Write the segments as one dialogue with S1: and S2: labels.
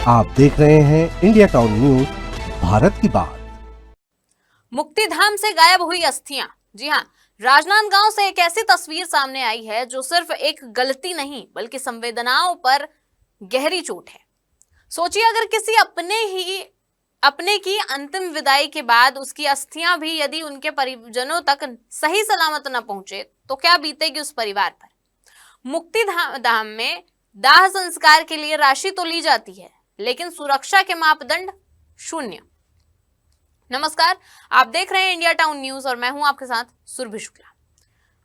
S1: आप देख रहे हैं इंडिया टाउन न्यूज, भारत की बात।
S2: मुक्तिधाम से गायब हुई अस्थियां। जी हां, राजनांदगांव से एक ऐसी तस्वीर सामने आई है जो सिर्फ एक गलती नहीं बल्कि संवेदनाओं पर गहरी चोट है। सोचिए, अगर किसी अपने की अंतिम विदाई के बाद उसकी अस्थियां भी यदि उनके परिजनों तक सही सलामत न पहुंचे तो क्या बीतेगी उस परिवार पर। मुक्तिधाम में दाह संस्कार के लिए राशि तो ली जाती है, लेकिन सुरक्षा के मापदंड शून्य। नमस्कार, आप देख रहे हैं इंडिया टाउन न्यूज और मैं हूं आपके साथ सुरभि शुक्ला।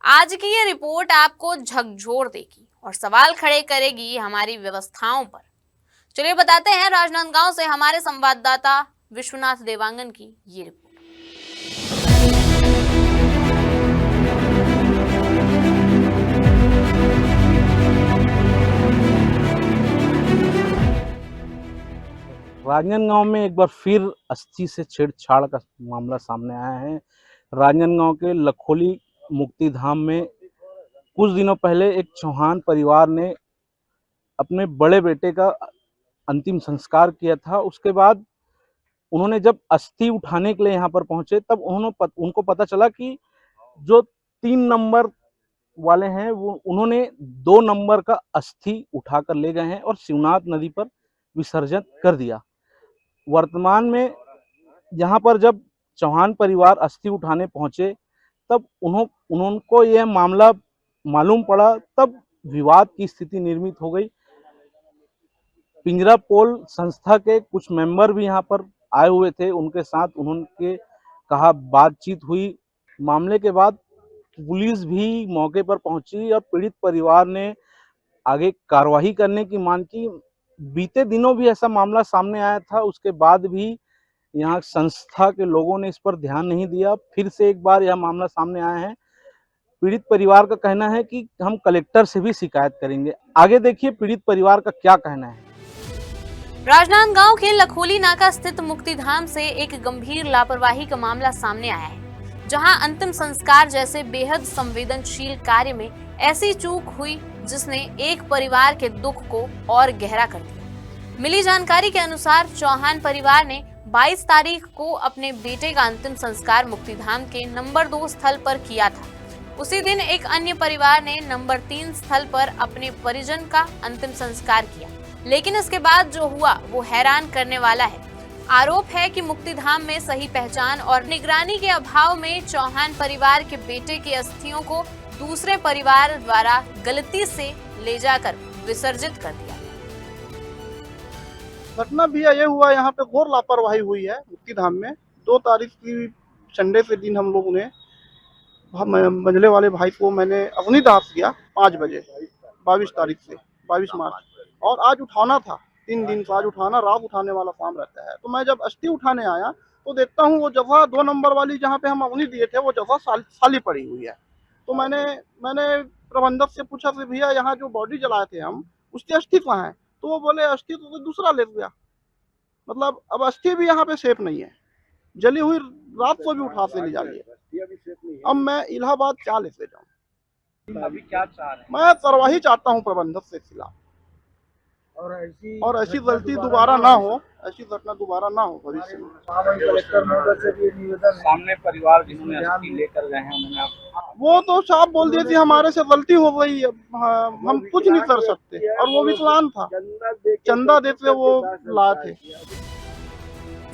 S2: आज की ये रिपोर्ट आपको झकझोर देगी और सवाल खड़े करेगी हमारी व्यवस्थाओं पर। चलिए बताते हैं राजनांदगांव से हमारे संवाददाता विश्वनाथ देवांगन की ये रिपोर्ट।
S3: राजनांदगांव में एक बार फिर अस्थि से छेड़छाड़ का मामला सामने आया है। राजनांदगांव के लखोली मुक्तिधाम में कुछ दिनों पहले एक चौहान परिवार ने अपने बड़े बेटे का अंतिम संस्कार किया था। उसके बाद उन्होंने जब अस्थि उठाने के लिए यहाँ पर पहुंचे तब उनको पता चला कि जो 3 नंबर वाले हैं वो उन्होंने 2 नंबर का अस्थि उठाकर ले गए हैं और शिवनाथ नदी पर विसर्जन कर दिया। वर्तमान में यहाँ पर जब चौहान परिवार अस्थि उठाने पहुंचे तब उनको यह मामला मालूम पड़ा, तब विवाद की स्थिति निर्मित हो गई। पिंजरा पोल संस्था के कुछ मेंबर भी यहाँ पर आए हुए थे, उनके साथ उन्होंने कहा बातचीत हुई। मामले के बाद पुलिस भी मौके पर पहुंची और पीड़ित परिवार ने आगे कार्रवाई करने की मांग की। बीते दिनों भी ऐसा मामला सामने आया था, उसके बाद भी यहाँ संस्था के लोगों ने इस पर ध्यान नहीं दिया। फिर से एक बार यह मामला सामने आया है। पीड़ित परिवार का कहना है कि हम कलेक्टर से भी शिकायत करेंगे। आगे देखिए पीड़ित परिवार का क्या कहना है।
S2: राजनांदगांव के लखोली नाका स्थित मुक्तिधाम से एक गंभीर लापरवाही का मामला सामने आया है, जहां अंतिम संस्कार जैसे बेहद संवेदनशील कार्य में ऐसी चूक हुई जिसने एक परिवार के दुख को और गहरा कर दिया। मिली जानकारी के अनुसार चौहान परिवार ने 22 तारीख को अपने बेटे का अंतिम संस्कार मुक्तिधाम के नंबर 2 स्थल पर किया था। उसी दिन एक अन्य परिवार ने नंबर 3 स्थल पर अपने परिजन का अंतिम संस्कार किया, लेकिन इसके बाद जो हुआ वो हैरान करने वाला है। आरोप है कि मुक्तिधाम में सही पहचान और निगरानी के अभाव में चौहान परिवार के बेटे की अस्थियों को दूसरे परिवार द्वारा गलती से ले जाकर विसर्जित कर दिया।
S4: घटना भी ये हुआ, यहाँ पे घोर लापरवाही हुई है मुक्तिधाम में। 2 तारीख की संडे के दिन हम लोगों ने मंझले वाले भाई को मैंने अग्निदाह किया 5 बजे 22 तारीख से 22 मार्च, और आज उठाना था। 3 दिन से आज उठाना, रात उठाने वाला काम रहता है। तो मैं जब अस्थि उठाने आया तो देखता हूँ वो जगह 2 नंबर वाली जहाँ पे हम अग्नि दिए थे वो जगह खाली पड़ी हुई है। तो मैंने प्रबंधक से पूछा कि भैया यहाँ जो बॉडी जलाए थे हम, उसकी अस्थि कहाँ है? तो वो बोले अस्थि तो कोई दूसरा ले गया। मतलब अब अस्थि भी यहाँ पे सेफ नहीं है, जली हुई रात को भी उठा से ले जाइए। अब मैं इलाहाबाद क्या लेके जाऊँ?
S3: अभी क्या चाह रहे हैं?
S4: मैं कार्रवाई चाहता हूँ प्रबंधक से खिलाफ, और ऐसी गलती दोबारा ना हो, ऐसी घटना दोबारा ना हो भविष्य में।
S3: सामने परिवार जिन्होंने अस्थि लेकर गए हैं उन्होंने
S4: वो तो साफ बोल दिए थे हमारे से गलती हो गई, हम कुछ नहीं कर सकते। और वो विकलांग था, चंदा देते वो लाए थे।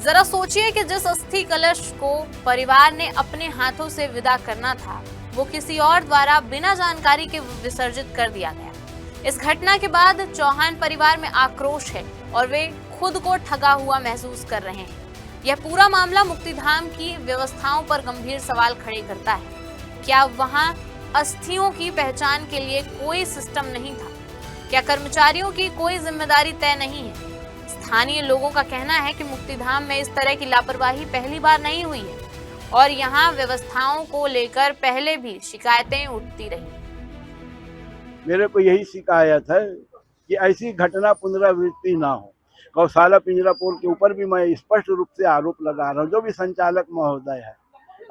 S2: जरा सोचिए कि जिस अस्थि कलश को परिवार ने अपने हाथों से विदा करना था वो किसी और द्वारा बिना जानकारी के विसर्जित कर दिया गया। इस घटना के बाद चौहान परिवार में आक्रोश है और वे खुद को ठगा हुआ महसूस कर रहे हैं। यह पूरा मामला मुक्तिधाम की व्यवस्थाओं पर गंभीर सवाल खड़े करता है। क्या वहां अस्थियों की पहचान के लिए कोई सिस्टम नहीं था? क्या कर्मचारियों की कोई जिम्मेदारी तय नहीं है? स्थानीय लोगों का कहना है कि मुक्तिधाम में इस तरह की लापरवाही पहली बार नहीं हुई है और यहाँ व्यवस्थाओं को लेकर पहले भी शिकायतें उठती रही।
S5: मेरे को यही शिकायत है कि ऐसी घटना पुनरावृत्ति ना हो। गौशाला पिंजरा पोल के ऊपर भी मैं स्पष्ट रूप से आरोप लगा रहा हूँ। जो भी संचालक महोदय है,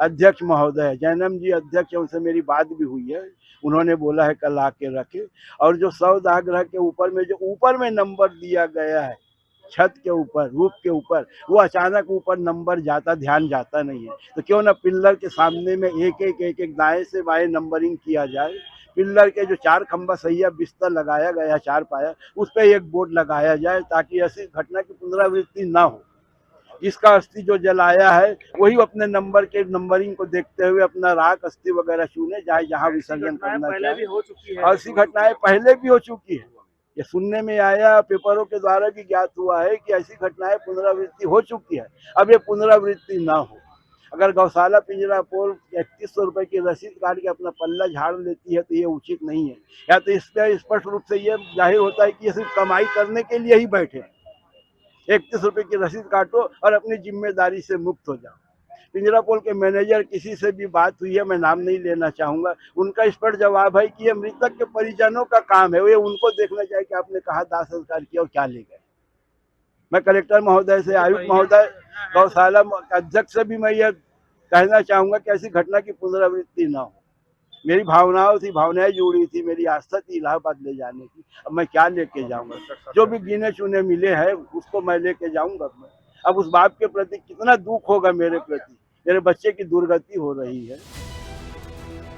S5: अध्यक्ष महोदय है, जैनम जी अध्यक्ष, उनसे मेरी बात भी हुई है। उन्होंने बोला है कल आके रखे। और जो 100 दाहग्रह के ऊपर में जो ऊपर में नंबर दिया गया है छत के ऊपर, रूफ के ऊपर, वो अचानक ऊपर नंबर जाता, ध्यान जाता नहीं है। तो क्यों ना पिल्लर के सामने में एक दाएं से बाएं नंबरिंग किया जाए। पिल्लर के जो 4 खंबा सहिया बिस्तर लगाया गया, 4 पाया, उस पर एक बोर्ड लगाया जाए ताकि ऐसी घटना की पुनरावृत्ति ना हो। इसका अस्थि जो जलाया है वही अपने नंबर के नंबरिंग को देखते हुए अपना राख अस्थि वगैरह चुने, जाए जहाँ विसर्जन करना चाहे। ऐसी घटनाएं पहले भी हो चुकी है, ये सुनने में आया, पेपरों के द्वारा भी ज्ञात हुआ है कि ऐसी घटनाएं पुनरावृत्ति हो चुकी है। अब ये पुनरावृत्ति ना हो। अगर गौशाला पिंजरा पोल 3100 रुपए की रसीद काट के अपना पल्ला झाड़ लेती है तो ये उचित नहीं है। या तो इसमें स्पष्ट रूप से ये जाहिर होता है कि ये सिर्फ कमाई करने के लिए ही बैठे हैं। 31 रुपए की रसीद काटो और अपनी जिम्मेदारी से मुक्त हो जाओ। पिंजरा पोल के मैनेजर किसी से भी बात हुई है, मैं नाम नहीं लेना चाहूंगा, उनका स्पष्ट जवाब है कि ये मृतक के परिजनों का काम है, ये उनको देखना चाहिए कि आपने कहा दाह संस्कार किया और क्या ले गए। मैं कलेक्टर महोदय से, आयुक्त महोदय, गौशाला अध्यक्ष से भी मैं ये कहना चाहूंगा कि ऐसी घटना की पुनरावृत्ति ना हो। मेरी भावनाएं जुड़ी थी, मेरी आस्था थी इलाहाबाद ले जाने की। अब मैं क्या लेके जाऊंगा? जो भी गिने चुने मिले हैं उसको मैं लेके जाऊंगा। मैं अब उस बाप के प्रति कितना दुख होगा मेरे प्रति, मेरे बच्चे की दुर्गति हो रही है।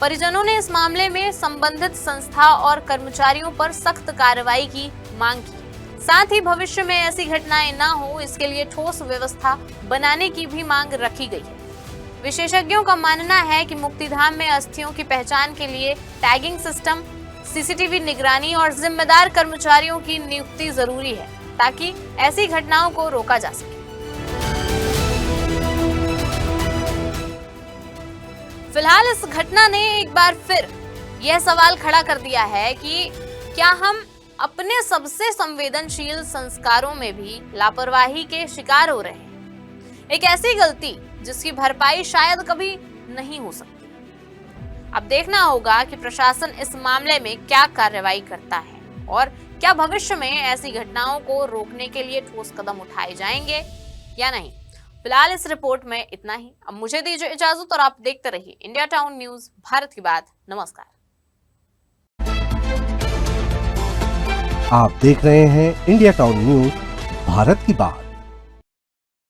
S2: परिजनों ने इस मामले में संबंधित संस्था और कर्मचारियों पर सख्त कार्रवाई की मांग की। साथ ही भविष्य में ऐसी घटनाएं ना हो, इसके लिए ठोस व्यवस्था बनाने की भी मांग रखी गई है। विशेषज्ञों का मानना है कि मुक्तिधाम में अस्थियों की पहचान के लिए टैगिंग सिस्टम, सीसीटीवी निगरानी और जिम्मेदार कर्मचारियों की नियुक्ति जरूरी है ताकि ऐसी घटनाओं को रोका जा सके। फिलहाल इस घटना ने एक बार फिर यह सवाल खड़ा कर दिया है कि क्या हम अपने सबसे संवेदनशील संस्कारों में भी लापरवाही के शिकार हो रहे हैं। एक ऐसी गलती जिसकी भरपाई शायद कभी नहीं हो सकती। अब देखना होगा कि प्रशासन इस मामले में क्या कार्रवाई करता है और क्या भविष्य में ऐसी घटनाओं को रोकने के लिए ठोस कदम उठाए जाएंगे या नहीं। फिलहाल इस रिपोर्ट में इतना ही। अब मुझे दीजिए इजाजत और आप देखते रहिए इंडिया टाउन न्यूज, भारत की बात। नमस्कार।
S1: आप देख रहे हैं इंडिया टाउन न्यूज, भारत की बात।